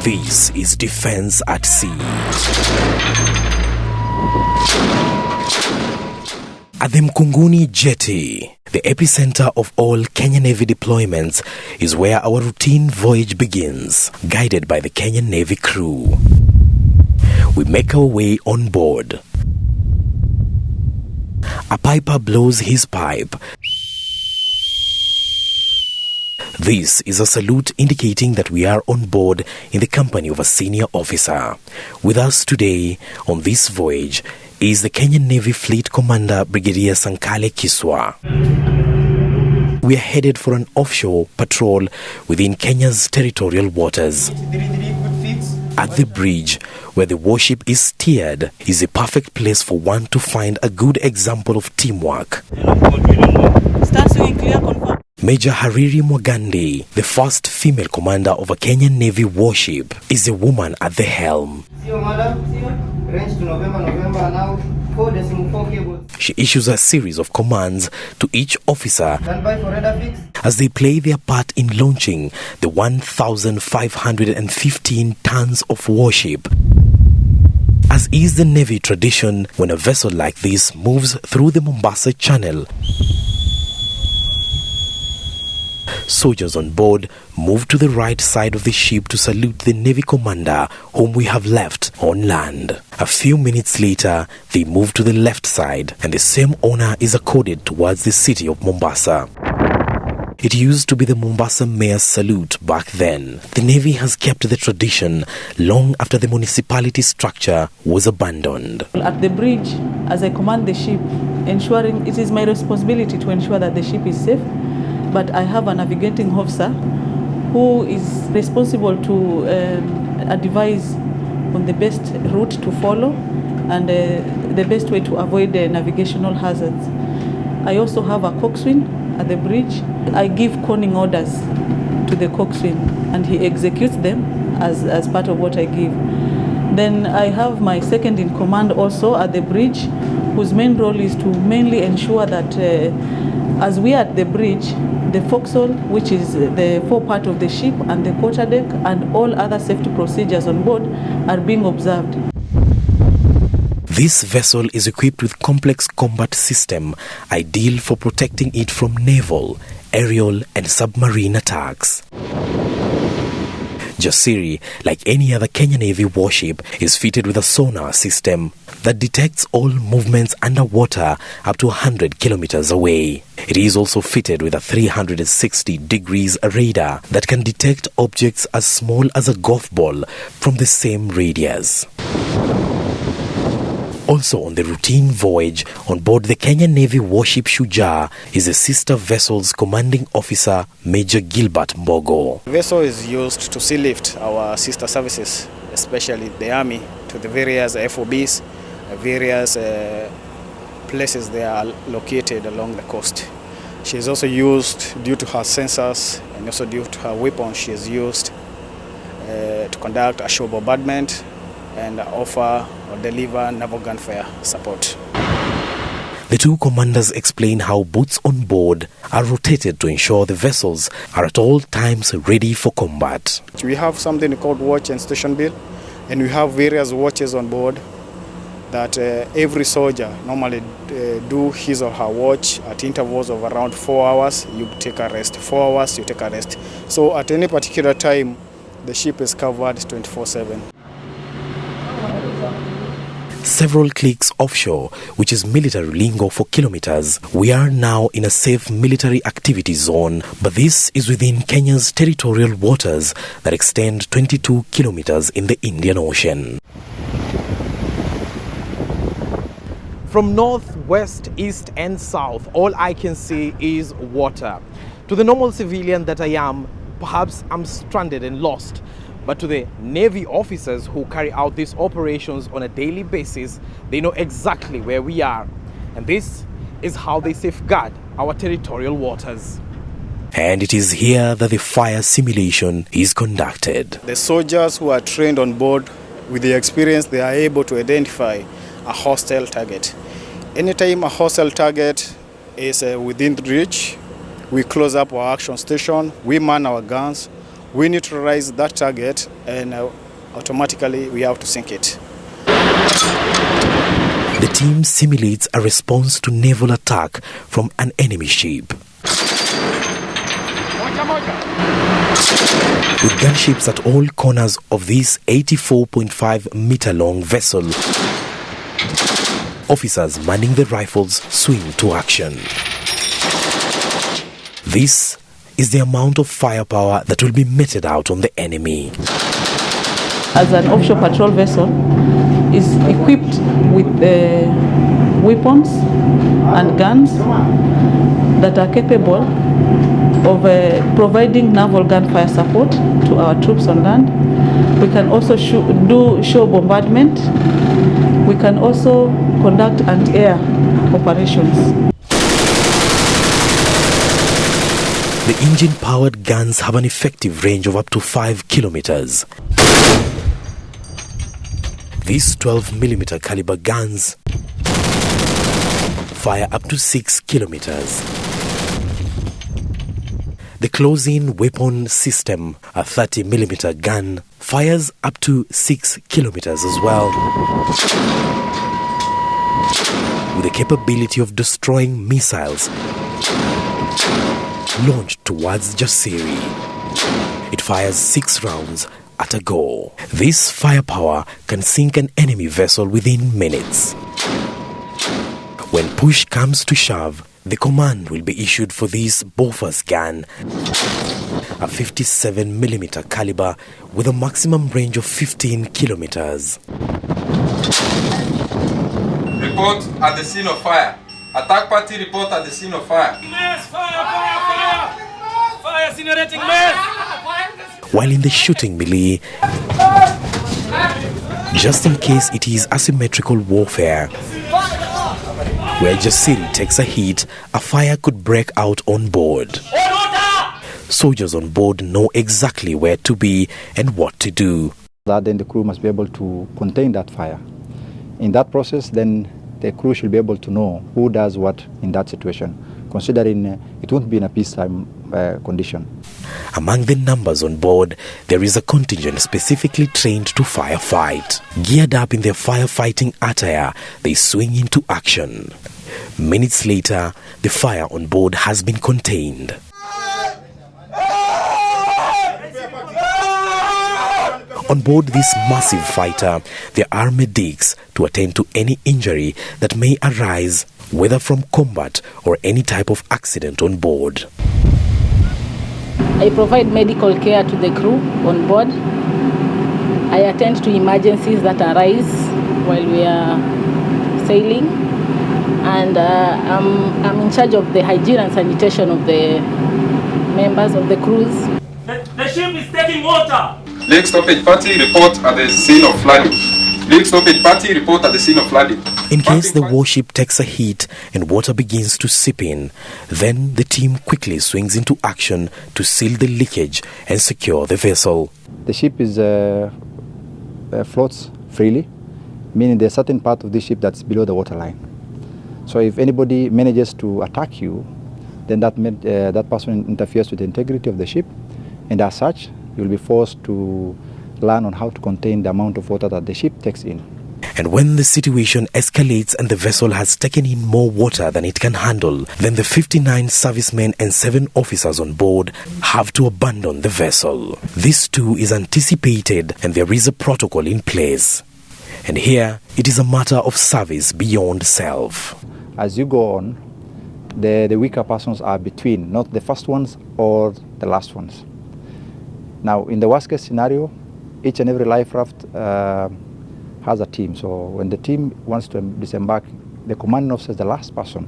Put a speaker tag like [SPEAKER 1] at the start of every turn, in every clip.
[SPEAKER 1] This is Defense at Sea. At the Mkunguni Jetty, the epicenter of all Kenyan Navy deployments, is where our routine voyage begins, guided by the Kenyan Navy crew. We make our way on board. A piper blows his pipe. This is a salute indicating that we are on board in the company of a senior officer. With us today on this voyage is the Kenyan Navy Fleet Commander Brigadier Sankale Kiswa. We are headed for an offshore patrol within Kenya's territorial waters. At the bridge, where the warship is steered, is a perfect place for one to find a good example of teamwork. Major Hariri Mwagandi, the first female commander of a Kenyan Navy warship, is a woman at the helm. She issues a series of commands to each officer as they play their part in launching the 1,515 tons of warship. As is the Navy tradition, when a vessel like this moves through the Mombasa Channel, soldiers on board move to the right side of the ship to salute the Navy commander whom we have left on land. A few minutes later, they move to the left side and the same honor is accorded towards the city of Mombasa. It used to be the Mombasa Mayor's salute back then. The Navy has kept the tradition long after the municipality structure was abandoned.
[SPEAKER 2] At the bridge, as I command the ship, ensuring it is my responsibility to ensure that the ship is safe, but I have a navigating officer who is responsible to advise on the best route to follow and the best way to avoid navigational hazards. I also have a coxswain at the bridge. I give conning orders to the coxswain and he executes them as part of what I give. Then I have my second in command also at the bridge, whose main role is to mainly ensure that as we are at the bridge, the forecastle, which is the forepart of the ship, and the quarterdeck and all other safety procedures on board are being observed.
[SPEAKER 1] This vessel is equipped with complex combat system, ideal for protecting it from naval, aerial and submarine attacks. Jasiri, like any other Kenyan Navy warship, is fitted with a sonar system that detects all movements underwater up to 100 kilometers away. It is also fitted with a 360 degrees radar that can detect objects as small as a golf ball from the same radius. Also on the routine voyage on board the Kenyan Navy warship Shujaa is the sister vessel's commanding officer, Major Gilbert Mbogo.
[SPEAKER 3] The vessel is used to sea lift our sister services, especially the Army, to the various FOBs, various places they are located along the coast. She is also used, due to her sensors and also due to her weapons, she is used to conduct a shore bombardment and offer or deliver naval gunfire support.
[SPEAKER 1] The two commanders explain how boats on board are rotated to ensure the vessels are at all times ready for combat.
[SPEAKER 3] We have something called watch and station bill, and we have various watches on board that every soldier normally do his or her watch at intervals of around 4 hours. You take a rest, 4 hours, you take a rest. So at any particular time, the ship is covered 24/7.
[SPEAKER 1] Several clicks offshore, which is military lingo for kilometers, we are now in a safe military activity zone, but this is within Kenya's territorial waters that extend 22 kilometers in the Indian Ocean.
[SPEAKER 4] From north, west, east and south, all I can see is water. To the normal civilian that I am, perhaps I'm stranded and lost. But to the Navy officers who carry out these operations on a daily basis, they know exactly where we are. And this is how they safeguard our territorial waters.
[SPEAKER 1] And it is here that the fire simulation is conducted.
[SPEAKER 3] The soldiers who are trained on board, with the experience, they are able to identify a hostile target. Anytime a hostile target is within reach, we close up our action station, we man our guns, we neutralize that target and automatically we have to sink it.
[SPEAKER 1] The team simulates a response to naval attack from an enemy ship. With gunships at all corners of this 84.5 meter long vessel, officers manning the rifles swing to action. This is the amount of firepower that will be meted out on the enemy.
[SPEAKER 2] As an offshore patrol vessel, is equipped with weapons and guns that are capable of providing naval gunfire support to our troops on land. We can also do shore bombardment. We can also conduct anti-air operations.
[SPEAKER 1] The engine-powered guns have an effective range of up to 5 kilometers. These 12mm caliber guns fire up to 6 kilometers. The close-in weapon system, a 30mm gun, fires up to 6 kilometers as well, with the capability of destroying missiles launched towards Jasiri. It fires 6 rounds at a go. This firepower can sink an enemy vessel within minutes. When push comes to shove, the command will be issued for this Bofors gun, a 57mm caliber with a maximum range of 15 kilometers.
[SPEAKER 5] Report at the scene of fire. Attack party report at the scene of fire.
[SPEAKER 6] Mess! Fire! Fire! Fire! Fire! Incinerating mess!
[SPEAKER 1] While in the shooting melee, just in case it is asymmetrical warfare, where Jasiri takes a hit, a fire could break out on board. Soldiers on board know exactly where to be and what to do.
[SPEAKER 7] Then the crew must be able to contain that fire. In that process, then the crew should be able to know who does what in that situation, considering it won't be in a peacetime condition.
[SPEAKER 1] Among the numbers on board, there is a contingent specifically trained to firefight. Geared up in their firefighting attire, they swing into action. Minutes later, the fire on board has been contained. On board this massive fighter, there are medics to attend to any injury that may arise, whether from combat or any type of accident on board.
[SPEAKER 8] I provide medical care to the crew on board. I attend to emergencies that arise while we are sailing. And I'm in charge of the hygiene and sanitation of the members of the crews.
[SPEAKER 6] The ship is taking water!
[SPEAKER 5] Lake stoppage party report at the scene of flooding. Lake stoppage party report at the scene of flooding.
[SPEAKER 1] In case the warship takes a hit and water begins to seep in, then the team quickly swings into action to seal the leakage and secure the vessel.
[SPEAKER 7] The ship is floats freely, meaning there's a certain part of the ship that's below the waterline. So if anybody manages to attack you, then that person interferes with the integrity of the ship, and as such, you'll be forced to learn on how to contain the amount of water that the ship takes in.
[SPEAKER 1] And when the situation escalates and the vessel has taken in more water than it can handle, then the 59 servicemen and 7 officers on board have to abandon the vessel. This too is anticipated and there is a protocol in place. And here, it is a matter of service beyond self.
[SPEAKER 7] As you go on, the weaker persons are between, not the first ones or the last ones. Now, in the worst case scenario, each and every life raft has a team. So when the team wants to disembark, the commanding officer is the last person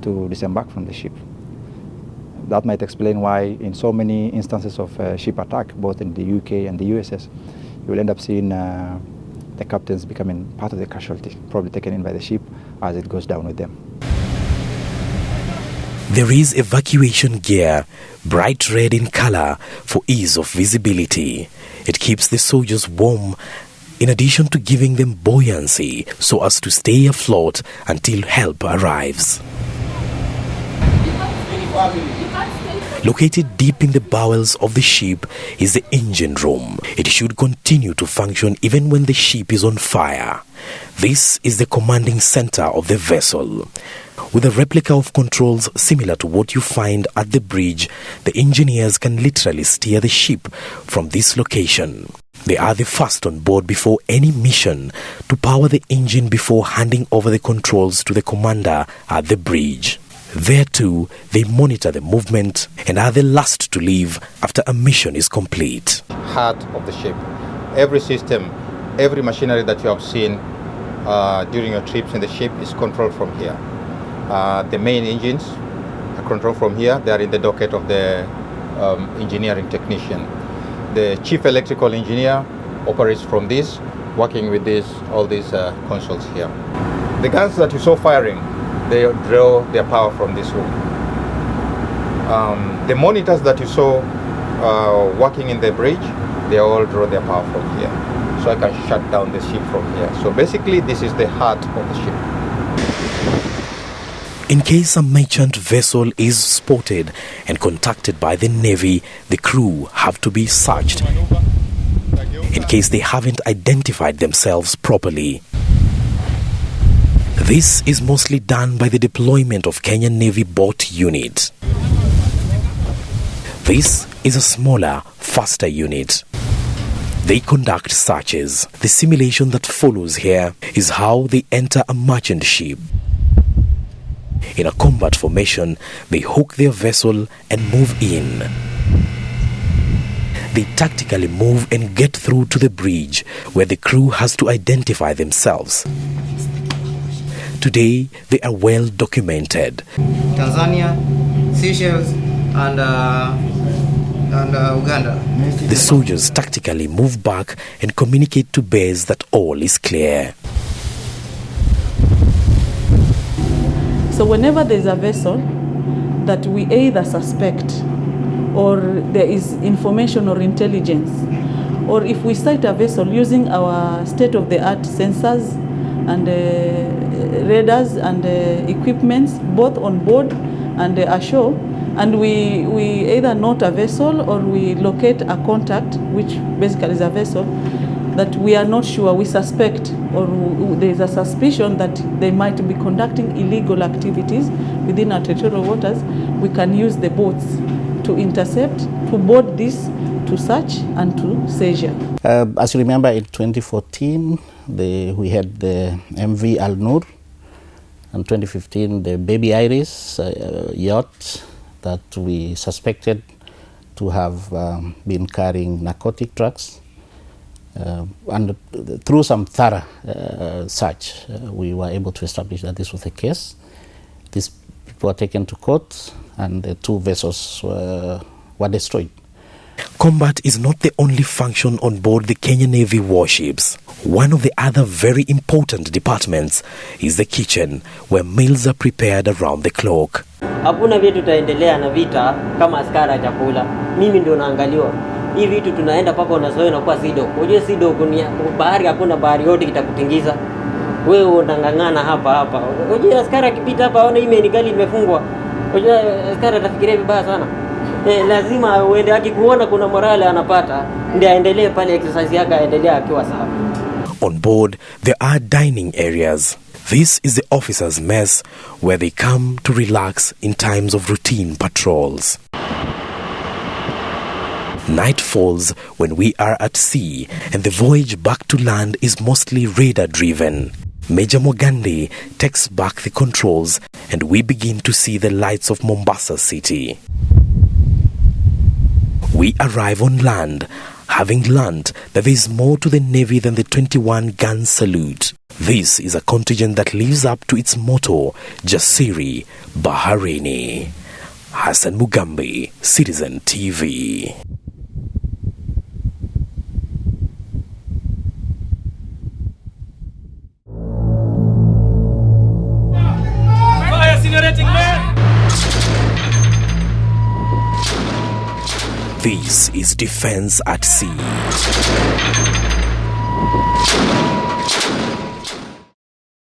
[SPEAKER 7] to disembark from the ship. That might explain why in so many instances of ship attack, both in the UK and the USS, you will end up seeing the captains becoming part of the casualty, probably taken in by the ship as it goes down with them.
[SPEAKER 1] There is evacuation gear, bright red in color for ease of visibility. It keeps the soldiers warm in addition to giving them buoyancy so as to stay afloat until help arrives. Located deep in the bowels of the ship is the engine room. It should continue to function even when the ship is on fire. This is the commanding center of the vessel. With a replica of controls similar to what you find at the bridge, the engineers can literally steer the ship from this location. They are the first on board before any mission to power the engine before handing over the controls to the commander at the bridge. There too, they monitor the movement and are the last to leave after a mission is complete.
[SPEAKER 9] Heart of the ship. Every system, every machinery that you have seen during your trips in the ship is controlled from here. The main engines are controlled from here. They are in the docket of the engineering technician. The chief electrical engineer operates from this, working with all these consoles here. The guns that you saw firing, they draw their power from this room. The monitors that you saw working in the bridge, they all draw their power from here. So I can shut down the ship from here. So basically, this is the heart of the ship.
[SPEAKER 1] In case a merchant vessel is spotted and contacted by the Navy, the crew have to be searched in case they haven't identified themselves properly. This is mostly done by the deployment of Kenyan Navy boat unit. This is a smaller, faster unit. They conduct searches. The simulation that follows here is how they enter a merchant ship. In a combat formation, they hook their vessel and move in. They tactically move and get through to the bridge, where the crew has to identify themselves. Today, they are well documented.
[SPEAKER 10] Tanzania, Seychelles, and Uganda.
[SPEAKER 1] The soldiers tactically move back and communicate to base that all is clear.
[SPEAKER 2] So whenever there is a vessel that we either suspect or there is information or intelligence, or if we sight a vessel using our state-of-the-art sensors and radars and equipments, both on board and ashore, and we either note a vessel or we locate a contact, which basically is a vessel, that we are not sure, we suspect, or there is a suspicion that they might be conducting illegal activities within our territorial waters, we can use the boats to intercept, to board this, to search, and to seizure.
[SPEAKER 11] As you remember, in 2014, we had the MV Al Nur, and 2015, the Baby Iris yacht that we suspected to have been carrying narcotic drugs. And through some thorough search, we were able to establish that this was the case. These people were taken to court and the two vessels were destroyed.
[SPEAKER 1] Combat is not the only function on board the Kenyan Navy warships. One of the other very important departments is the kitchen, where meals are prepared around the clock.
[SPEAKER 12] Hakuna vitu tutaendelea na vita kama askari chakula. Mimi ndio naangaliwa. Hii vitu tunaenda paka unazoea inakuwa sido. Unajua sido ni bahari, hakuna bahari yote itakutingiza. Wewe unangangana hapa. Unajua askari akipita hapa aone email gari imefungwa. Unajua askari atafikiria vibaya sana. Lazima uende akikuona kuna morale anapata ndio aendelee pale exercise yake aendelee akiwa sawa.
[SPEAKER 1] On board there are dining areas. This is the officers' mess, where they come to relax in times of routine patrols. Night falls when we are at sea, and the voyage back to land is mostly radar-driven. Major Mogandi takes back the controls, and we begin to see the lights of Mombasa City. We arrive on land, having learned that there is more to the Navy than the 21-gun salute. This is a contingent that lives up to its motto, Jasiri Baharini. Hassan Mugambi, Citizen TV.
[SPEAKER 6] Fire incinerating men!
[SPEAKER 1] This is Defense at Sea.